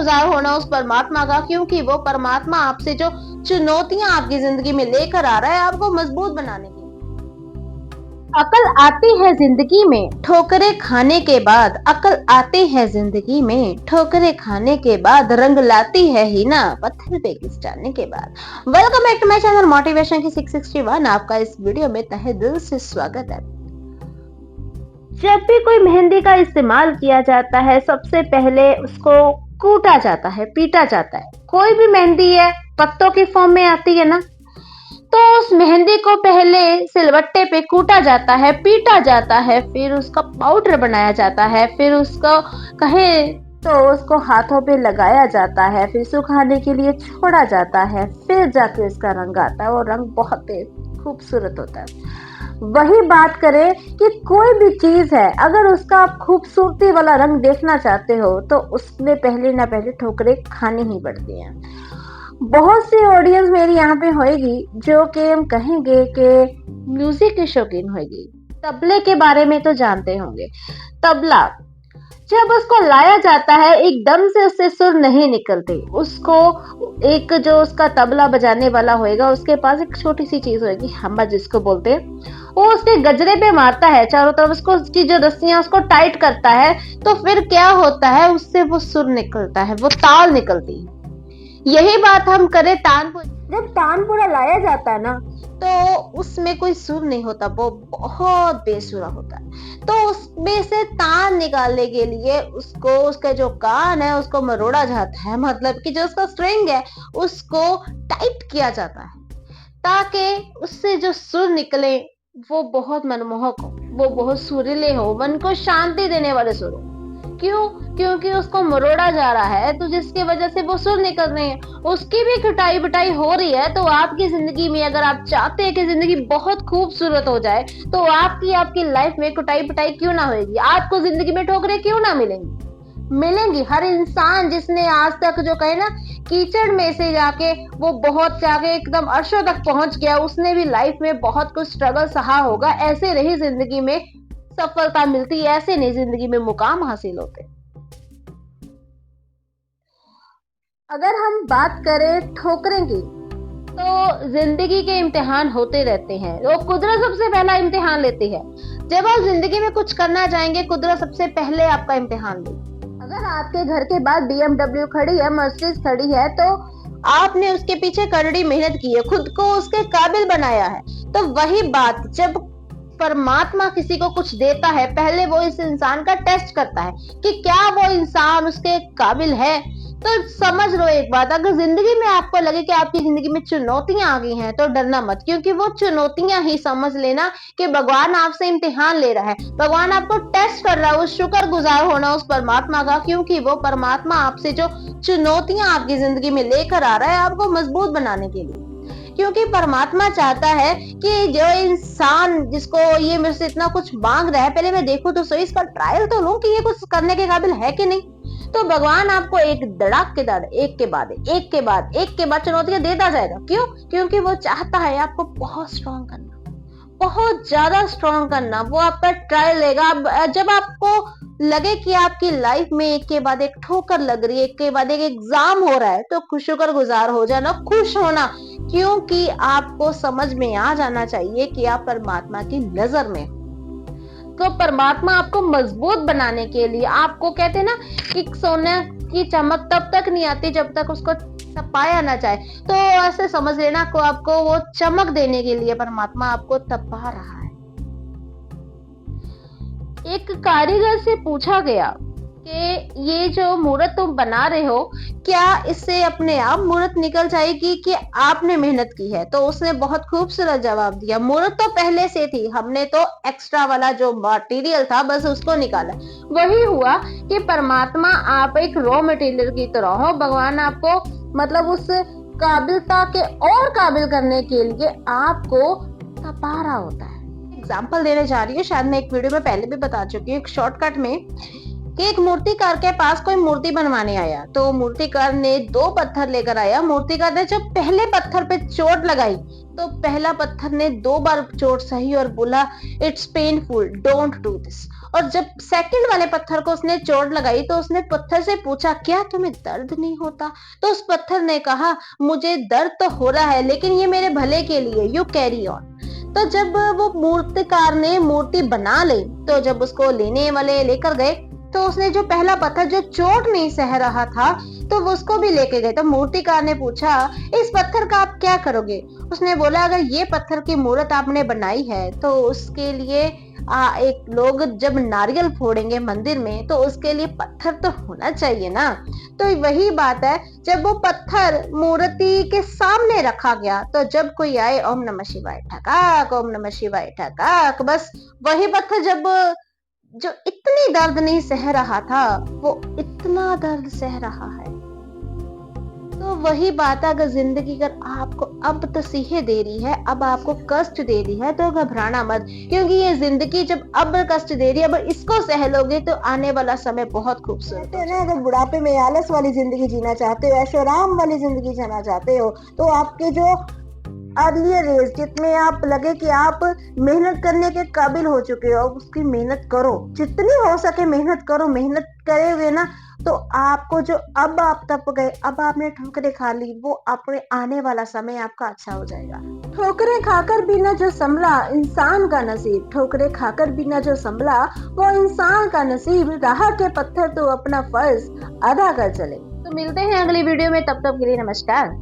शुक्रगुजार होना उस परमात्मा का, क्योंकि वो परमात्मा आपसे जो चुनौतियां आपकी जिंदगी में लेकर आ रहा है आपको मजबूत बनाने के लिए। अकल आती है जिंदगी में ठोकरें खाने के बाद, अकल आती है जिंदगी में ठोकरें खाने के बाद, रंग लाती है ही ना पत्थर पे घिस जाने के बाद। Welcome back to my channel motivation की 661। आपका इस वीडियो में तहे दिल से स्वागत है। जब भी कोई मेहंदी का इस्तेमाल किया जाता है सबसे पहले उसको कूटा जाता है, पीटा जाता है। कोई भी मेहंदी है पत्तों की फॉर्म में आती है ना, तो उस मेहंदी को पहले सिलबट्टे पे कूटा जाता है, पीटा जाता है, फिर उसका पाउडर बनाया जाता है, फिर उसको कहे तो उसको हाथों पे लगाया जाता है, फिर सुखाने के लिए छोड़ा जाता है, फिर जाके उसका रंग आता है। वो रंग बहुत खूबसूरत होता है। वही बात करें कि कोई भी चीज है, अगर उसका आप खूबसूरती वाला रंग देखना चाहते हो तो उसमें पहले ना पहले ठोकरें खानी ही पड़ती हैं। बहुत सी ऑडियंस मेरी यहाँ पे होएगी जो कि हम कहेंगे कि म्यूजिक की शौकीन होगी। तबले के बारे में तो जानते होंगे। तबला जब उसको लाया जाता है एकदम से उससे सुर नहीं निकलते। उसको एक जो उसका तबला बजाने वाला होएगा उसके पास एक छोटी सी चीज होएगी, हम्मा जिसको बोलते हैं, वो उसके गजरे पे मारता है चारों तरफ, उसको उसकी जो रस्सियां उसको टाइट करता है, तो फिर क्या होता है उससे वो सुर निकलता है, वो ताल निकलती है। यही बात हम करें तानपुर, जब तानपुरा लाया जाता है ना तो उसमें कोई सुर नहीं होता, वो बहुत बेसुरा होता है। तो उसमें से तान निकालने के लिए उसको उसका जो कान है उसको मरोड़ा जाता है, मतलब कि जो उसका स्ट्रिंग है उसको टाइट किया जाता है ताकि उससे जो सुर निकले वो बहुत मनमोहक हो, वो बहुत सुरीले हो, मन को शांति देने वाले सुर हो। क्यों? क्योंकि उसको मरोड़ा जा रहा है, तो जिसकी वजह से वो सुर निकल रहे हैं, उसकी भी कुटाई बिटाई हो रही है। तो आपकी जिंदगी में अगर आप चाहते हैं कि जिंदगी बहुत खूबसूरत हो जाए तो आपकी लाइफ में कुटाई बिटाई क्यों ना होगी, आपको जिंदगी में ठोकरें क्यों ना मिलेंगी। हर इंसान जिसने आज तक जो कहे ना कीचड़ में से जाके वो बहुत जाके एकदम अर्शों तक पहुंच गया, उसने भी लाइफ में बहुत कुछ स्ट्रगल सहा होगा। ऐसे नहीं जिंदगी में सफलता मिलती, ऐसे नहीं जिंदगी में मुकाम हासिल होते। अगर हम बात करें ठोकरें की, तो जिंदगी के इम्तिहान होते रहते हैं। वो कुदरत सबसे पहला इम्तिहान लेती है। जब आप जिंदगी में कुछ करना चाहेंगे कुदरत सबसे पहले आपका इम्तिहान लेगी। अगर आपके घर के बाद BMW खड़ी है, मर्सिडीज खड़ी है, तो आपने उसके पीछे कड़ी मेहनत की है, खुद को उसके काबिल बनाया है। तो वही बात जब परमात्मा किसी को कुछ देता है पहले वो इस इंसान का टेस्ट करता है कि क्या वो इंसान उसके काबिल है। तो समझ लो एक बात, अगर जिंदगी में आपको लगे कि आपकी जिंदगी में चुनौतियां आ गई हैं तो डरना मत, क्योंकि वो चुनौतियां ही समझ लेना कि भगवान आपसे इम्तिहान ले रहा है, भगवान आपको टेस्ट कर रहा है। उस शुक्रगुजार होना उस परमात्मा का, क्योंकि वो परमात्मा आपसे जो चुनौतियां आपकी जिंदगी में लेकर आ रहा है आपको मजबूत बनाने के लिए। क्योंकि परमात्मा चाहता है कि जो इंसान जिसको ये मेरे से इतना कुछ मांग रहा है, पहले मैं देखूं तो सही, इसका ट्रायल तो लूं कि ये कुछ करने के काबिल है कि नहीं। तो भगवान आपको एक धड़ाकेदार एक के बाद एक के बाद चुनौतियां देता जाएगा। क्यों? क्योंकि वो चाहता है आपको बहुत स्ट्रांग करना, बहुत ज्यादा स्ट्रांग करना। वो आपका ट्रायल लेगा। जब आपको लगे कि आपकी लाइफ में एक के बाद एक ठोकर लग रही है, एक के बाद एक एग्जाम हो रहा है, तो शुक्रगुजार हो जाना, खुश होना, क्योंकि आपको समझ में आ जाना चाहिए कि आप परमात्मा की नजर में। तो परमात्मा आपको मजबूत बनाने के लिए, आपको कहते हैं ना कि सोने की चमक तब तक नहीं आती जब तक उसको तपाया ना जाए, तो ऐसे समझ लेना को आपको वो चमक देने के लिए परमात्मा आपको तपा रहा है। एक कारीगर से पूछा गया कि ये जो मूर्त तुम बना रहे हो क्या इससे अपने आप मूर्त निकल जाएगी कि आपने मेहनत की है? तो उसने बहुत खूबसूरत जवाब दिया, मूर्त तो पहले से थी, हमने तो एक्स्ट्रा वाला जो मटेरियल था बस उसको निकाला। वही हुआ कि परमात्मा आप एक रॉ मटेरियल की तरह हो। भगवान आपको मतलब उस काबिलता के और काबिल करने के लिए आपको तपा रहा होता है। एग्जाम्पल देने जा रही हूँ, शायद मैं एक वीडियो में पहले भी बता चुकी हूँ, एक शॉर्टकट में, कि एक मूर्तिकार के पास कोई मूर्ति बनवाने आया। तो मूर्तिकार ने 2 पत्थर लेकर आया। मूर्तिकार ने जब पहले पत्थर पे चोट लगाई तो पहला पत्थर ने 2 बार चोट सही और बोला it's painful, don't do this. और जब सेकंड वाले पत्थर को उसने चोट लगाई तो उसने पत्थर से पूछा, क्या तुम्हें दर्द नहीं होता? तो उस पत्थर ने कहा, मुझे दर्द तो हो रहा है लेकिन ये मेरे भले के लिए, यू कैरी ऑन। तो जब वो मूर्तिकार ने मूर्ति बना ली तो जब उसको लेने वाले लेकर गए तो उसने जो पहला पत्थर जो चोट नहीं सह रहा था तो वो उसको भी लेके गए। तो मूर्तिकार ने पूछा, इस पत्थर का आप क्या करोगे? उसने बोला, अगर ये पत्थर की मूर्त आपने बनाई है तो उसके लिए एक लोग जब नारियल फोड़ेंगे मंदिर में तो उसके लिए पत्थर तो होना चाहिए ना। तो वही बात है, जब वो पत्थर मूर्ति के सामने रखा गया तो जब कोई आए, ओम नमः शिवाय ठकाक, ओम नमः शिवाय ठकाक, बस वही पत्थर जब जो इतनी दर्द नहीं सह रहा था वो इतना दर्द सह रहा है। तो वही बात है, अगर जिंदगी अगर आपको अब तसीहे दे रही है, अब आपको कष्ट दे रही है तो घबराना मत, क्योंकि ये जिंदगी जब अब कष्ट दे रही है, अब इसको सह लोगे तो आने वाला समय बहुत खूबसूरत है ना। अगर बुढ़ापे में आलस वाली जिंदगी जीना चाहते हो, ऐशो आराम वाली जिंदगी जीना चाहते हो, तो आपके जो अर्लियर एज जितने आप लगे कि आप मेहनत करने के काबिल हो चुके हो, उसकी मेहनत करो, जितनी हो सके मेहनत करो। मेहनत करे हुए ना तो आपको जो अब आप तप गए, अब आपने ठोकरें खा ली, वो अपने आने वाला समय आपका अच्छा हो जाएगा। ठोकरें खाकर भी ना जो संभला इंसान का नसीब, ठोकरें खाकर भी ना जो संभला वो इंसान का नसीब, राह के पत्थर तो अपना फर्ज अदा कर चले। तो मिलते हैं अगली वीडियो में, तब तक के लिए नमस्कार।